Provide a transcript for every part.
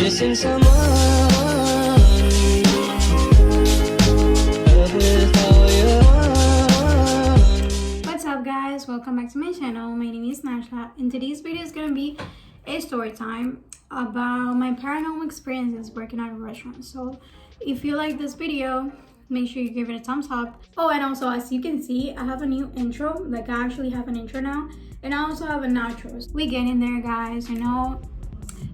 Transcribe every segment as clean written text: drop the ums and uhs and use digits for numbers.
missing someone with all your What's up guys, welcome back to my channel. My name is Nasha and today's video is gonna be a story time about my paranormal experiences working at a restaurant. So if you like this video, make sure you give it a thumbs up. Oh, and also as you can see, I have a new intro. Like I actually have an intro now, and I also have an outro. We get in there guys. I know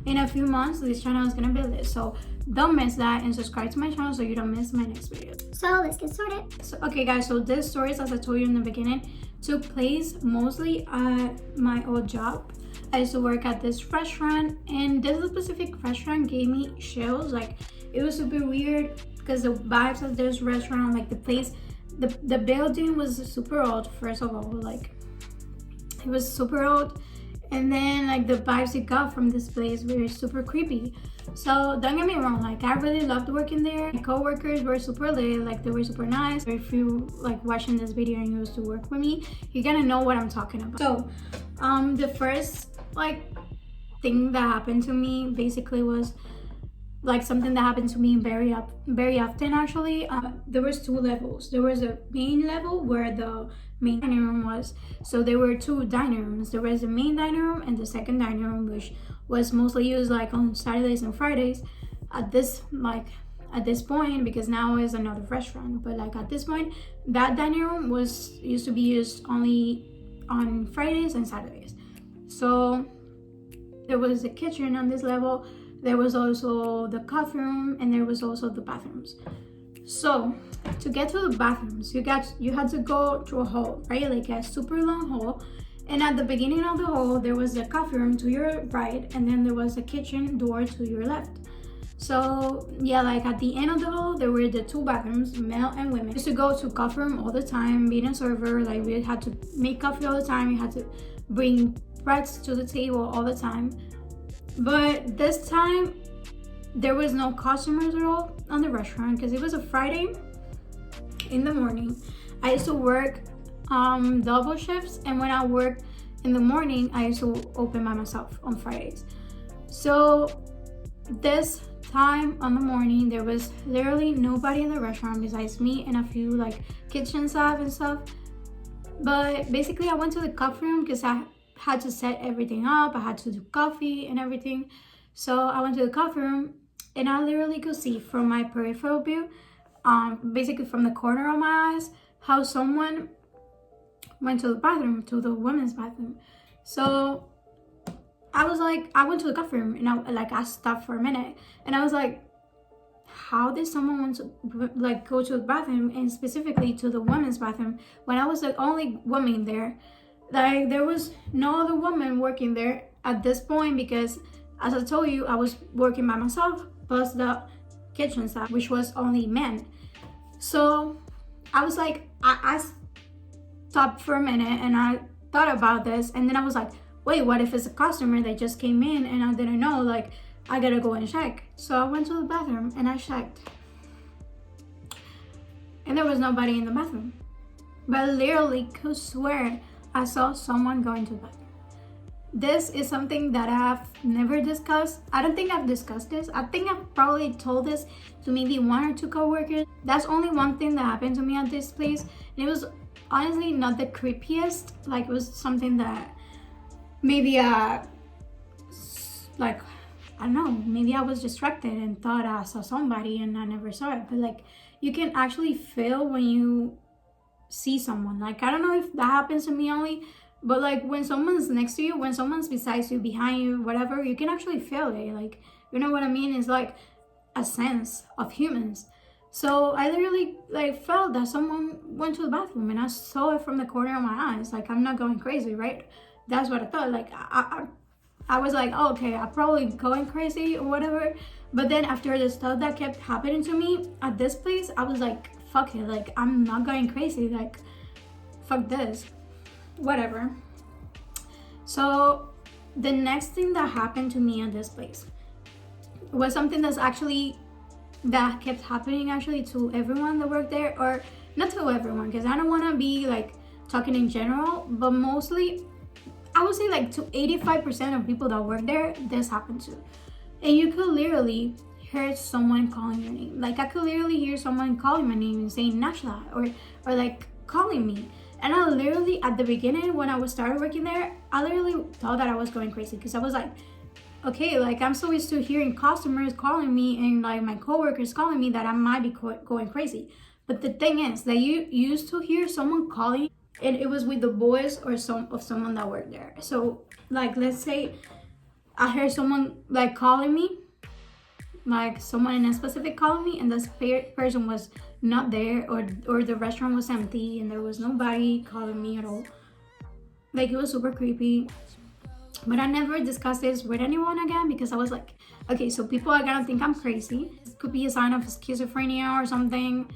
in a few months this channel is gonna be lit, so don't miss that and subscribe to my channel so you don't miss my next video. So let's get started. So okay guys, so this stories, as I told you in the beginning, took place mostly at my old job. I used to work at this restaurant, and this specific restaurant gave me chills. Like it was super weird because the vibes of this restaurant, like the place, the building was super old. First of all, like it was super old, and then like the vibes you got from this place were super creepy. So don't get me wrong, like I really loved working there. My co-workers were super lit, like they were super nice. If you like watching this video and you used to work with me, you're gonna know what I'm talking about. So the first like thing that happened to me basically was like something that happened to me very often actually. There was two levels. There was a main level where the main dining room was. So there were two dining rooms. There was the main dining room and the second dining room, which was mostly used like on Saturdays and Fridays. At this point, because now it's another restaurant, but like at this point, that dining room used to be used only on Fridays and Saturdays. So there was the kitchen on this level. There was also the coffee room, and there was also the bathrooms. So to get to the bathrooms, you had to go through a hall, right? Like a super long hall. And at the beginning of the hall, there was the coffee room to your right, and then there was a kitchen door to your left. So yeah, like at the end of the hall, there were the two bathrooms, male and women. I used to go to coffee room all the time, being a server. Like we had to make coffee all the time. We had to bring breads to the table all the time. But this time, there was no customers at all on the restaurant because it was a Friday in the morning. I used to work double shifts, and when I worked in the morning, I used to open by myself on Fridays. So this time on the morning, there was literally nobody in the restaurant besides me and a few like kitchen staff and stuff. But basically I went to the coffee room because I had to set everything up. I had to do coffee and everything. So I went to the coffee room, and I literally could see from my peripheral view, basically from the corner of my eyes, how someone went to the bathroom, to the women's bathroom. So I was like, I went to the coffee room, and I stopped for a minute, and I was like, how did someone want to like go to the bathroom, and specifically to the women's bathroom, when I was the only woman there? Like there was no other woman working there at this point, because as I told you, I was working by myself plus the kitchen staff, which was only men. So I was like, I stopped for a minute and I thought about this, and then I was like, wait, what if it's a customer that just came in and I didn't know? Like I gotta go and check. So I went to the bathroom and I checked, and there was nobody in the bathroom. But I literally could swear I saw someone going to the bathroom. This is something that I have never discussed. I don't think I've discussed this. I think I've probably told this to maybe one or two coworkers. That's only one thing that happened to me at this place. And it was honestly not the creepiest. Like it was something that maybe like, I don't know, maybe I was distracted and thought I saw somebody and I never saw it. But like you can actually feel when you see someone. Like I don't know if that happens to me only, but like when someone's next to you, when someone's beside you, behind you, whatever, you can actually feel it. Like, you know what I mean? It's like a sense of humans. So I literally like felt that someone went to the bathroom, and I saw it from the corner of my eyes. Like I'm not going crazy, right? That's what I thought. Like I was like, oh, okay, I'm probably going crazy or whatever. But then after the stuff that kept happening to me at this place, I was like, fuck it, like I'm not going crazy, like fuck this, whatever. So the next thing that happened to me at this place was something that kept happening actually to everyone that worked there, or not to everyone, because I don't want to be like talking in general, but mostly I would say like to 85% of people that work there, this happened to. and you could literally hear someone calling your name. Like I could literally hear someone calling my name and saying Nashla, or like calling me. And I literally, at the beginning when I was started working there, I literally thought that I was going crazy, because I was like, okay, like I'm so used to hearing customers calling me and like my coworkers calling me that I might be going crazy. But the thing is that you used to hear someone calling, and it was with the voice or someone that worked there. So like, let's say I heard someone like calling me, like someone in a specific calling me, and this person was not there, or the restaurant was empty and there was nobody calling me at all. Like it was super creepy. But I never discussed this with anyone again, because I was like, okay, so people are gonna think I'm crazy. This could be a sign of schizophrenia or something.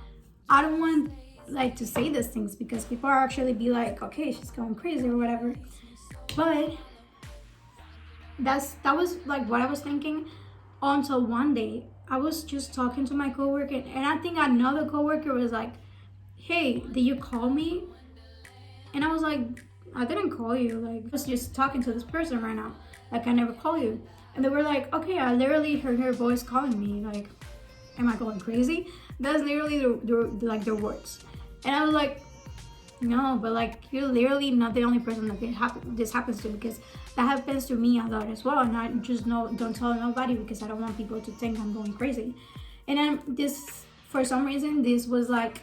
I don't want like to say these things, because people are actually be like, okay, she's going crazy or whatever. But that was like what I was thinking, until one day I was just talking to my coworker, and I think another coworker was like, hey, did you call me? And I was like, I didn't call you. Like, I was just talking to this person right now. Like, I never call you. And they were like, okay, I literally heard her voice calling me. Like, am I going crazy? That's literally like their words. And I was like, no, but like, you're literally not the only person that this happens to, because that happens to me a lot as well. And I just don't tell nobody, because I don't want people to think I'm going crazy. And then this, for some reason, this was like,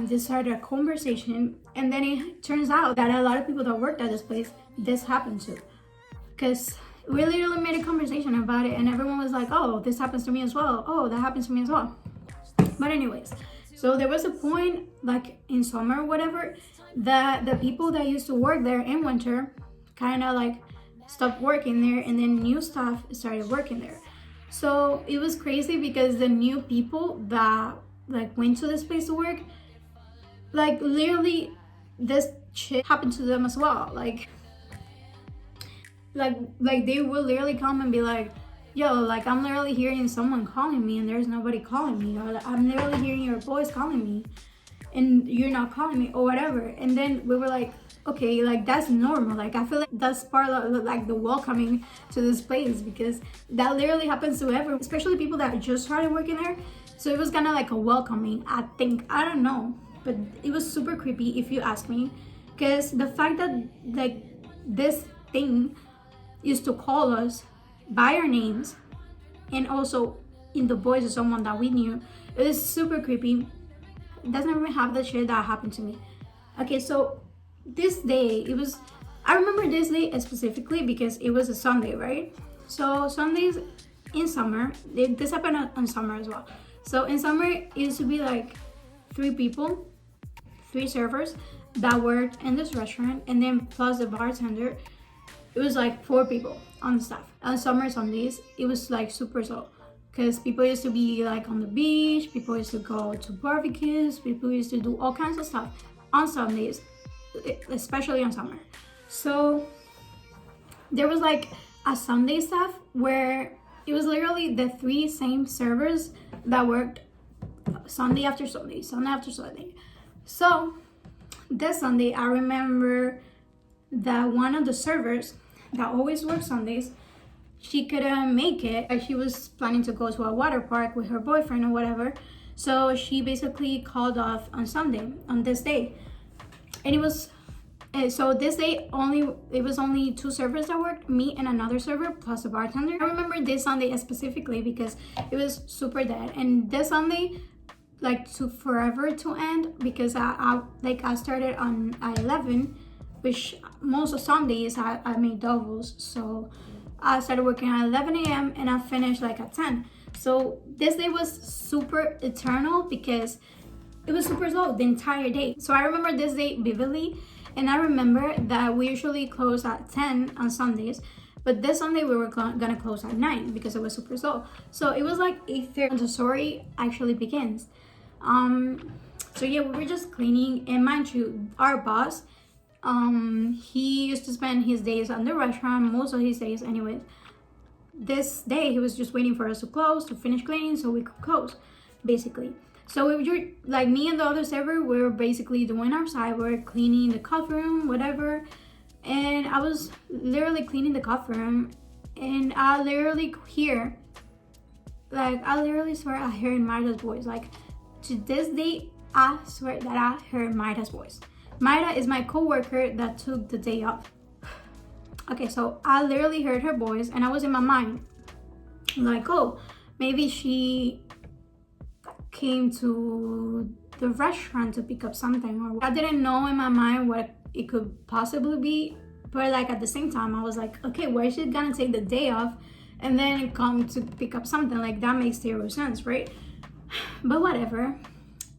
this started a conversation, and then it turns out that a lot of people that worked at this place, this happened to, because we literally made a conversation about it, and everyone was like, oh, this happens to me as well, oh, that happens to me as well. But anyways, so there was a point, like in summer or whatever, that the people that used to work there in winter kind of like stopped working there, and then new staff started working there. So it was crazy, because the new people that like went to this place to work, like literally this shit happened to them as well. Like they will literally come and be like, yo, like I'm literally hearing someone calling me and there's nobody calling me, or like, I'm literally hearing your voice calling me and you're not calling me, or whatever. And then we were like, okay, like that's normal. Like I feel like that's part of like the welcoming to this place, because that literally happens to everyone, especially people that just started working there. So it was kind of like a welcoming, I think. I don't know, but it was super creepy if you ask me, because the fact that like this thing used to call us by our names, and also in the voice of someone that we knew, it was super creepy. It doesn't even have the shit that happened to me. Okay, so this day, I remember this day specifically because it was a Sunday, right? So Sundays in summer, this happened on summer as well. So in summer, it used to be like 3 servers that worked in this restaurant, and then plus the bartender, it was like 4 people on the staff. On summer Sundays, it was like super slow, because people used to be like on the beach, people used to go to barbecues, people used to do all kinds of stuff on Sundays, especially on summer. So there was like a Sunday staff where it was literally the 3 same servers that worked Sunday after Sunday, Sunday after Sunday. So this Sunday, I remember that one of the servers that always works Sundays, she couldn't make it. She was planning to go to a water park with her boyfriend or whatever. So she basically called off on Sunday, on this day. And it was, so this day it was only 2 servers that worked, me and another server plus a bartender. I remember this Sunday specifically because it was super dead. And this Sunday, like took forever to end, because I started on at 11, which most of Sundays I made doubles. So I started working at 11 a.m. and I finished like at 10. So this day was super eternal because it was super slow the entire day. So I remember this day vividly, and I remember that we usually close at 10 on Sundays, but this Sunday we were gonna close at 9 because it was super slow. So it was like 8:30 the story actually begins. So yeah, we were just cleaning, and mind you, our boss, he used to spend his days on the restaurant, most of his days anyways. This day he was just waiting for us to close, to finish cleaning so we could close, basically. So we were like, me and the other server, we were basically doing our side work, cleaning the coffee room, whatever. And I was literally cleaning the coffee room, And I literally hear, like, I literally swear I heard Maida's voice. Like, to this day, I swear that I heard Maida's voice. Maida is my coworker that took the day off. Okay, so I literally heard her voice, and I was in my mind like, oh, maybe she came to the restaurant to pick up something, or I didn't know in my mind what it could possibly be. But like at the same time, I was like, okay, where is she gonna take the day off and then come to pick up something? Like, that makes zero sense, right? But whatever.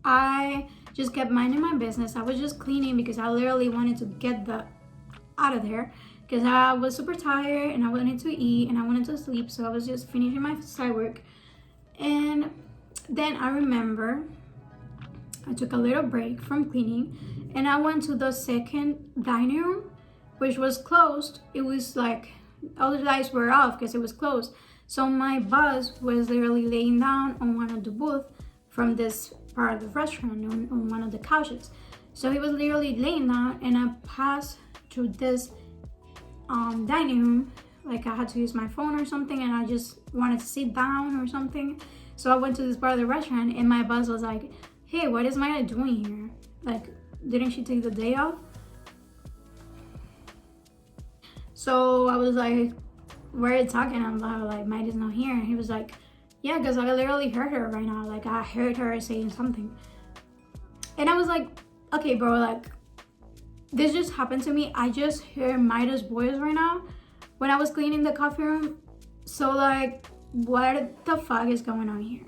I just kept minding my business. I was just cleaning because I literally wanted to get the out of there, because I was super tired and I wanted to eat and I wanted to sleep. So I was just finishing my side work. And then I remember I took a little break from cleaning and I went to the second dining room, which was closed. It was like all the lights were off because it was closed. So my boss was literally laying down on one of the booths from this part of the restaurant, on one of the couches. So he was literally laying down, and I passed through this dining room, like I had to use my phone or something, and I just wanted to sit down or something. So I went to this part of the restaurant, and my boss was like, hey, what is Maida doing here? Like, didn't she take the day off? So I was like, what are you talking about? Like, Maida's not here. And he was like, yeah, because I literally heard her right now. Like, I heard her saying something. And I was like, okay, bro, like, this just happened to me. I just heard Maida's voice right now when I was cleaning the coffee room. So, like, what the fuck is going on here?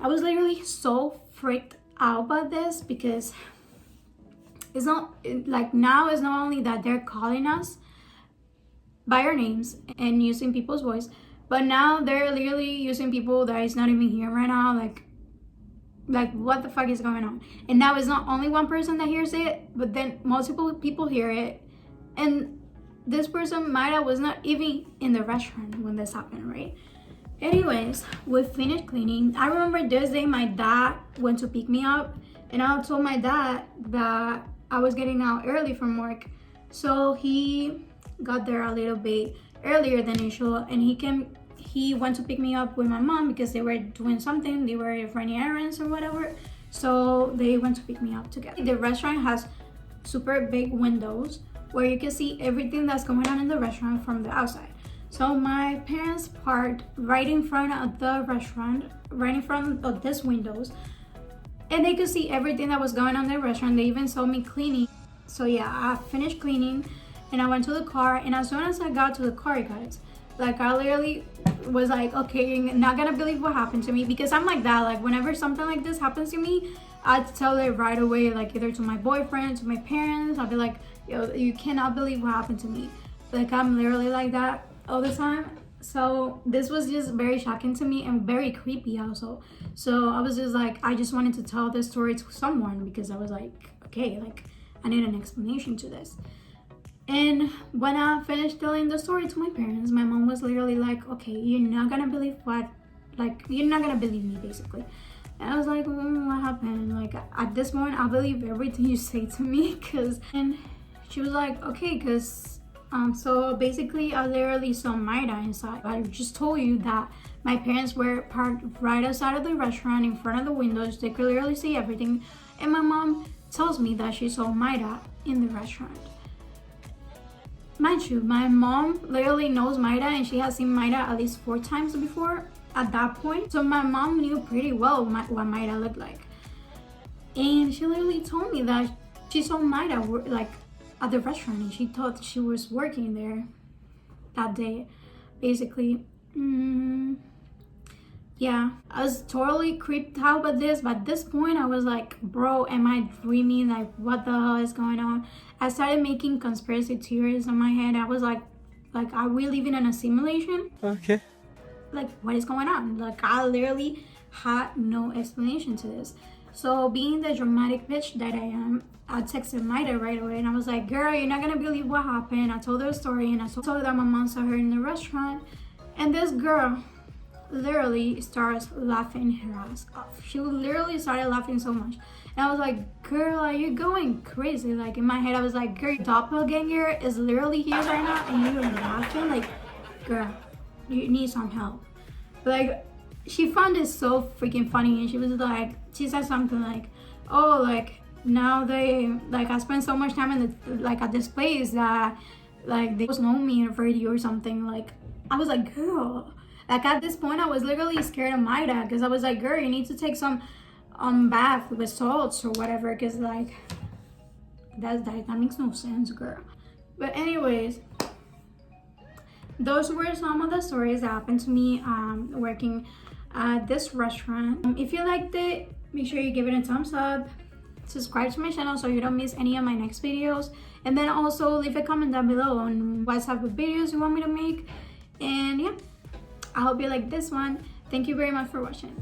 I was literally so freaked out by this, because it's not, like, now it's not only that they're calling us by our names and using people's voice, but now they're literally using people that is not even here right now. Like what the fuck is going on? And now it's not only one person that hears it, but then multiple people hear it. And this person, Maida, was not even in the restaurant when this happened, right? Anyways, we finished cleaning. I remember this day my dad went to pick me up, and I told my dad that I was getting out early from work. So he got there a little bit earlier than usual, and he went to pick me up with my mom because they were doing something. They were running errands or whatever. So they went to pick me up together. The restaurant has super big windows where you can see everything that's going on in the restaurant from the outside. So my parents parked right in front of the restaurant, right in front of these windows, and they could see everything that was going on in the restaurant. They even saw me cleaning. So yeah, I finished cleaning and I went to the car, and as soon as I got to the car, guys, like, I literally was like, okay, you're not gonna believe what happened to me, because I'm like that. Like, whenever something like this happens to me, I'd tell it right away, like either to my boyfriend, to my parents. I'll be like, yo, you cannot believe what happened to me. Like, I'm literally like that all the time. So this was just very shocking to me and very creepy also. So I was just like, I just wanted to tell this story to someone, because I was like, okay, like, I need an explanation to this. And when I finished telling the story to my parents, my mom was literally like, okay, you're not gonna believe you're not gonna believe me, basically. And I was like, what happened? Like, at this point, I believe everything you say to me, and she was like, okay, so basically, I literally saw Maida inside. I just told you that my parents were parked right outside of the restaurant in front of the windows. They could literally see everything. And my mom tells me that she saw Maida in the restaurant. Mind you, my mom literally knows Maida, and she has seen Maida at least 4 times before at that point. So my mom knew pretty well what Maida looked like. And she literally told me that she saw Maida like at the restaurant, and she thought she was working there that day, basically. Yeah, I was totally creeped out by this, but at this point I was like, bro, am I dreaming? Like, what the hell is going on? I started making conspiracy theories in my head. I was like, are we living in a simulation? Okay. Like, what is going on? Like, I literally had no explanation to this. So being the dramatic bitch that I am, I texted Maida right away, and I was like, girl, you're not gonna believe what happened. I told her a story, and I told her that my mom saw her in the restaurant, and this girl literally starts laughing her ass off. She literally started laughing so much, and I was like, girl, are you going crazy? Like, in my head I was like, girl, your doppelganger is literally here right now and you're laughing. Like, girl, you need some help. Like, she found it so freaking funny, and she was like, she said something like, oh, like, now they, like, I spent so much time in the, like, at this place that, like, they just know me in a radio or something. Like, I was like, girl, like, at this point I was literally scared of my dad, because I was like, girl, you need to take some bath with salts or whatever, because like that makes no sense, girl. But anyways, those were some of the stories that happened to me working at this restaurant. If you liked it, make sure you give it a thumbs up, subscribe to my channel so you don't miss any of my next videos, and then also leave a comment down below on what type of videos you want me to make. And yeah, I hope you like this one. Thank you very much for watching.